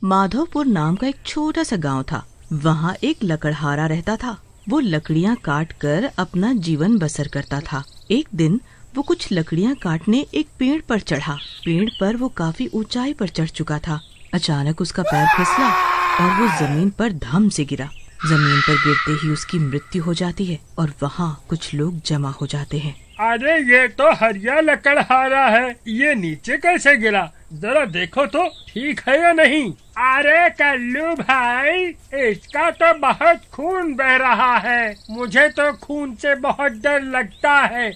माधवपुर नाम का एक छोटा सा गांव था। वहाँ एक लकड़हारा रहता था। वो लकड़ियाँ काट कर अपना जीवन बसर करता था। एक दिन वो कुछ लकड़ियाँ काटने एक पेड़ पर चढ़ा। पेड़ पर वो काफी ऊंचाई पर चढ़ चुका था। अचानक उसका पैर फिसला और वो जमीन पर धम से गिरा। जमीन पर गिरते ही उसकी मृत्यु हो जाती है और वहाँ कुछ लोग जमा हो जाते हैं। अरे ये तो हरिया लकड़हारा है, ये नीचे कैसे गिरा? जरा देखो तो ठीक है या नहीं। अरे कल्लू भाई, इसका तो बहुत खून बह रहा है। मुझे तो खून से बहुत डर लगता है।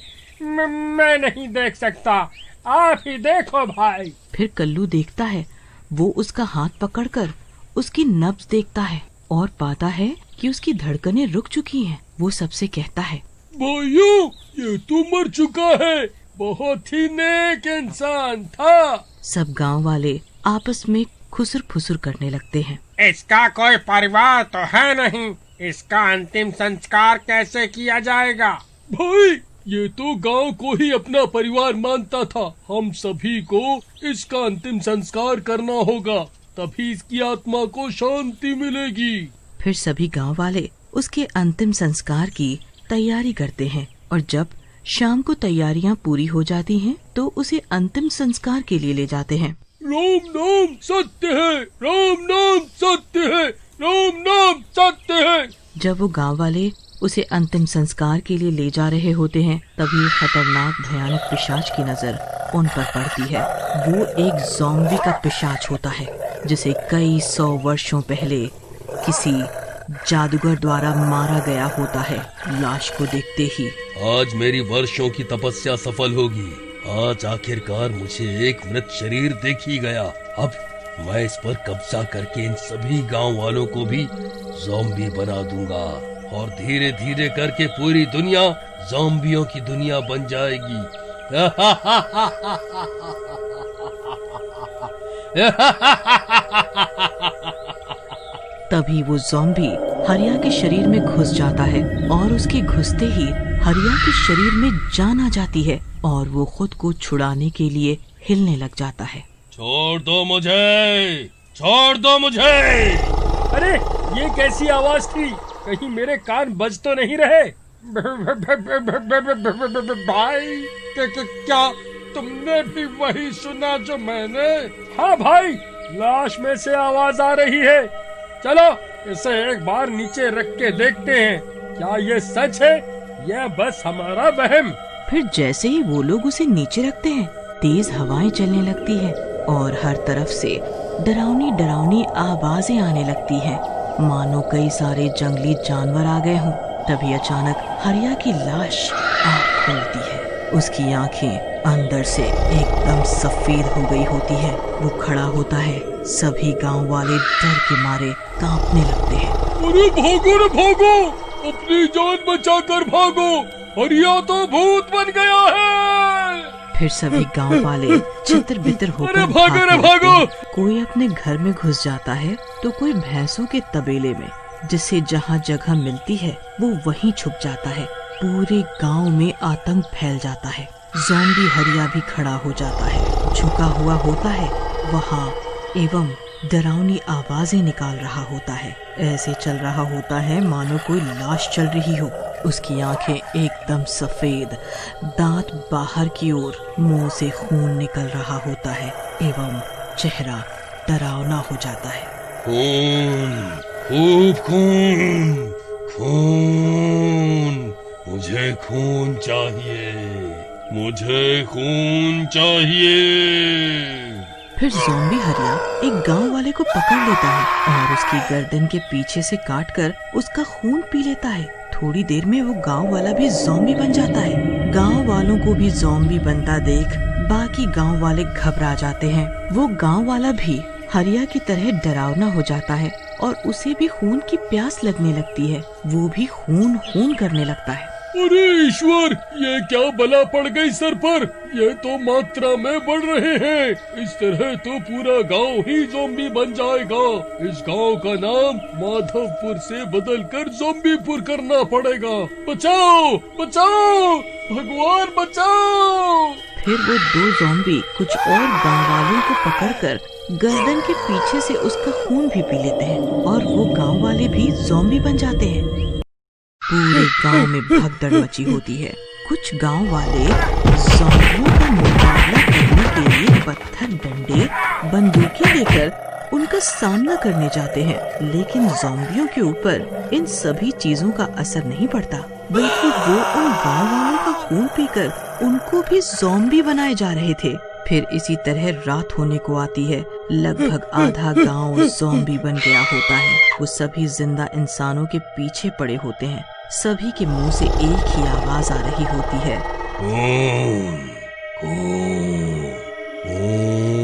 मैं नहीं देख सकता, आप ही देखो भाई। फिर कल्लू देखता है। वो उसका हाथ पकड़कर उसकी नब्ज देखता है और पाता है कि उसकी धड़कनें रुक चुकी हैं। वो सबसे कहता है, भाइयों, ये तो मर चुका है। बहुत ही नेक इंसान था। सब गांव वाले आपस में खुसर फुसर करने लगते हैं। इसका कोई परिवार तो है नहीं, इसका अंतिम संस्कार कैसे किया जाएगा? भाई, ये तो गांव को ही अपना परिवार मानता था। हम सभी को इसका अंतिम संस्कार करना होगा, तभी इसकी आत्मा को शांति मिलेगी। फिर सभी गांव वाले उसके अंतिम संस्कार की तैयारी करते हैं और जब शाम को तैयारियां पूरी हो जाती हैं, तो उसे अंतिम संस्कार के लिए ले जाते हैं। राम नाम सत्य है, राम नाम सत्य है, राम नाम सत्य है। जब वो गांव वाले उसे अंतिम संस्कार के लिए ले जा रहे होते हैं, तभी खतरनाक भयानक पिशाच की नजर उन पर पड़ती है। वो एक ज़ॉम्बी का पिशाच होता है, जिसे कई 100 वर्षों पहले किसी जादूगर द्वारा मारा गया होता है। लाश को देखते ही आज मेरी वर्षों की तपस्या सफल होगी। आज आखिरकार मुझे एक मृत शरीर देख ही गया। अब मैं इस पर कब्जा करके इन सभी गांव वालों को भी ज़ॉम्बी बना दूंगा और धीरे धीरे करके पूरी दुनिया ज़ॉम्बियों की दुनिया बन जाएगी। तभी वो ज़ॉम्बी हरिया के शरीर में घुस जाता है और उसके घुसते ही हरिया के शरीर में जान आ जाती है और वो खुद को छुड़ाने के लिए हिलने लग जाता है। छोड़ दो मुझे, छोड़ दो मुझे। अरे ये कैसी आवाज थी? कहीं मेरे कान बज तो नहीं रहे? भाई, क्या तुमने भी वही सुना जो मैंने? हाँ भाई, लाश में से आवाज आ रही है। चलो इसे एक बार नीचे रख के देखते हैं, क्या ये सच है या बस हमारा वहम। फिर जैसे ही वो लोग उसे नीचे रखते हैं, तेज हवाएं चलने लगती हैं और हर तरफ से डरावनी डरावनी आवाजें आने लगती हैं, मानो कई सारे जंगली जानवर आ गए हों। तभी अचानक हरिया की लाश आँख खोलती है। उसकी आंखें अंदर से एकदम सफेद हो गई होती है। वो खड़ा होता है। सभी गांव वाले डर के मारे कांपने लगते हैं। अरे भागो रे भागो, अपनी जान बचाकर भागो, हरिया तो भूत बन गया है। फिर सभी गांव वाले चित्र बितर होकर भागो। कोई अपने घर में घुस जाता है तो कोई भैंसों के तबेले में, जिसे जहाँ जगह मिलती है वो वहीं छुप जाता है। पूरे गांव में आतंक फैल जाता है। ज़ॉम्बी हरिया भी खड़ा हो जाता है, झुका हुआ होता है वहाँ एवं डरावनी आवाजें निकाल रहा होता है। ऐसे चल रहा होता है मानो कोई लाश चल रही हो। उसकी आंखें एकदम सफेद, दांत बाहर की ओर, मुंह से खून निकल रहा होता है एवं चेहरा डरावना हो जाता है। खून, खूब खून, खून, मुझे खून चाहिए, मुझे खून चाहिए। फिर ज़ॉम्बी हरिया एक गांव वाले को पकड़ लेता है और उसकी गर्दन के पीछे से काटकर उसका खून पी लेता है। थोड़ी देर में वो गांव वाला भी ज़ॉम्बी बन जाता है। गांव वालों को भी ज़ॉम्बी बनता देख बाकी गांव वाले घबरा जाते हैं। वो गांव वाला भी हरिया की तरह डरावना हो जाता है और उसे भी खून की प्यास लगने लगती है। वो भी खून खून करने लगता है। अरे ईश्वर, ये क्या बला पड़ गई सर पर? ये तो मात्रा में बढ़ रहे हैं। इस तरह तो पूरा गांव ही ज़ॉम्बी बन जाएगा। इस गांव का नाम माधवपुर से बदलकर ज़ॉम्बीपुर करना पड़ेगा। बचाओ, बचाओ, भगवान बचाओ। फिर वो दो ज़ॉम्बी कुछ और गांव वालों को पकड़कर गर्दन के पीछे से उसका खून भी पी लेते हैं और वो गांव वाले भी ज़ॉम्बी बन जाते हैं। पूरे गांव में भगदड़ मची होती है। कुछ गांव वाले ज़ॉम्बियों का मुकाबला करने के लिए पत्थर, डंडे, बंदूकें लेकर उनका सामना करने जाते हैं, लेकिन ज़ॉम्बियों के ऊपर इन सभी चीजों का असर नहीं पड़ता, बल्कि वो उन गांव वालों का खून पीकर उनको भी ज़ॉम्बी बनाए जा रहे थे। फिर इसी तरह रात होने को आती है। लगभग आधा गांव ज़ॉम्बी बन गया होता है। वो सभी जिंदा इंसानों के पीछे पड़े होते हैं। सभी के मुंह से एक ही आवाज आ रही होती है, खून, खून, खून,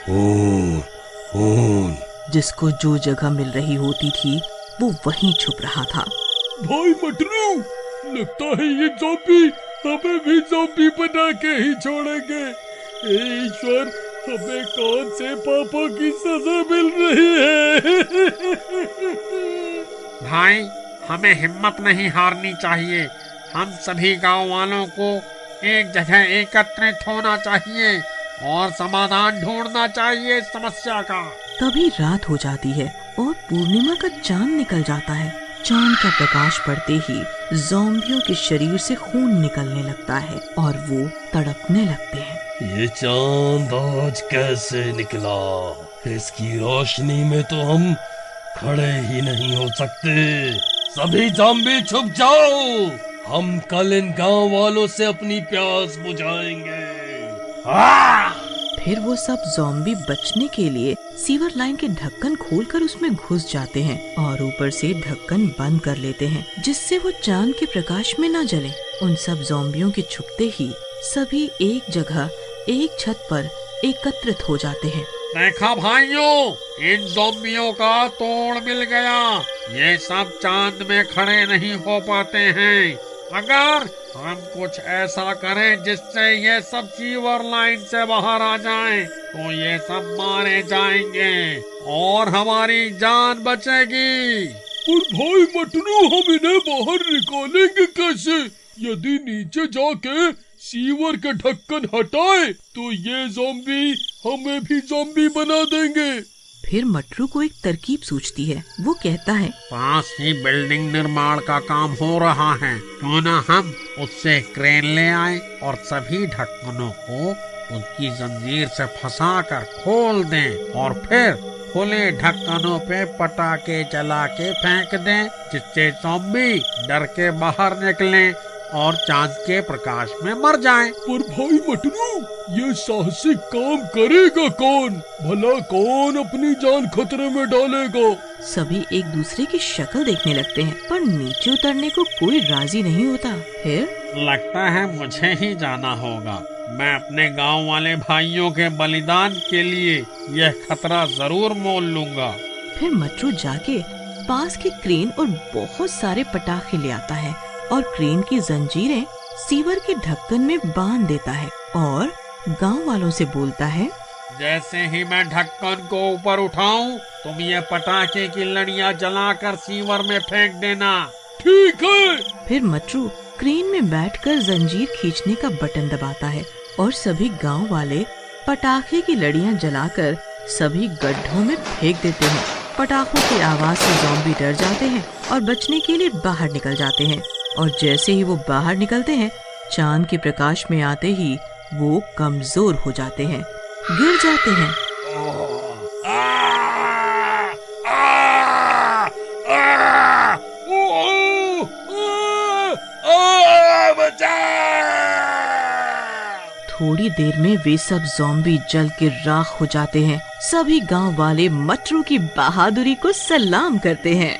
खून, खून, जिसको जो जगह मिल रही होती थी वो वहीं छुप रहा था। भाई मटरू, लगता है ये ज़ॉम्बी हमें भी ज़ॉम्बी बना के ही छोड़ेंगे। हे ईश्वर, हमें कौन से पापों की सजा मिल रही है? भाई, हमें हिम्मत नहीं हारनी चाहिए। हम सभी गांव वालों को एक जगह एकत्रित होना चाहिए और समाधान ढूंढना चाहिए इस समस्या का। तभी रात हो जाती है और पूर्णिमा का चांद निकल जाता है। चांद का प्रकाश पड़ते ही ज़ॉम्बियों के शरीर से खून निकलने लगता है और वो तड़पने लगते हैं। ये चांद आज कैसे निकला? इसकी रोशनी में तो हम खड़े ही नहीं हो सकते। सभी ज़ॉम्बी छुप जाओ, हम कल इन गांव वालों से अपनी प्यास बुझाएंगे। फिर वो सब ज़ॉम्बी बचने के लिए सीवर लाइन के ढक्कन खोलकर उसमें घुस जाते हैं और ऊपर से ढक्कन बंद कर लेते हैं, जिससे वो चांद के प्रकाश में न जले। उन सब ज़ॉम्बियों के छुपते ही सभी एक जगह एक छत पर एकत्रित हो जाते हैं। देखा भाइयों, इन ज़ॉम्बियों का तोड़ मिल गया। ये सब चांद में खड़े नहीं हो पाते हैं। अगर हम कुछ ऐसा करें जिससे ये सब सीवर लाइन से बाहर आ जाएं, तो ये सब मारे जाएंगे और हमारी जान बचेगी। और भाई मटरू, हम इन्हें बाहर निकालेंगे कैसे? यदि नीचे जाके सीवर के ढक्कन हटाए तो ये ज़ॉम्बी हमें भी ज़ॉम्बी बना देंगे। फिर मटरू को एक तरकीब सूझती है। वो कहता है, पास ही बिल्डिंग निर्माण का काम हो रहा है, क्यों न हम उससे क्रेन ले आए और सभी ढक्कनों को उसकी जंजीर से फंसाकर खोल दें और फिर खुले ढक्कनों पे पटाखे जला के फेंक दें, जिससे ज़ॉम्बी डर के बाहर निकलें और चांद के प्रकाश में मर जाएं। पर भाई मटरू, ये साहसिक काम करेगा कौन? भला कौन अपनी जान खतरे में डालेगा? सभी एक दूसरे की शक्ल देखने लगते हैं, पर नीचे उतरने को कोई राजी नहीं होता। फिर लगता है मुझे ही जाना होगा। मैं अपने गांव वाले भाइयों के बलिदान के लिए यह खतरा जरूर मोल लूंगा। फिर मटरू जाके पास के क्रेन और बहुत सारे पटाखे ले आता है और क्रेन की जंजीरें सीवर के ढक्कन में बांध देता है और गांव वालों से बोलता है, जैसे ही मैं ढक्कन को ऊपर उठाऊं, तुम ये पटाखे की लड़ियां जलाकर सीवर में फेंक देना। ठीक है। फिर मटरू क्रेन में बैठकर जंजीर खींचने का बटन दबाता है और सभी गांव वाले पटाखे की लड़ियां जलाकर सभी गड्ढों में फेंक देते हैं। पटाखों की आवाज से ज़ॉम्बी डर जाते हैं और बचने के लिए बाहर निकल जाते हैं। और जैसे ही वो बाहर निकलते हैं, चांद के प्रकाश में आते ही वो कमजोर हो जाते हैं, गिर जाते हैं। थोड़ी देर में वे सब ज़ॉम्बी जल के राख हो जाते हैं। सभी गांव वाले मटरू की बहादुरी को सलाम करते हैं।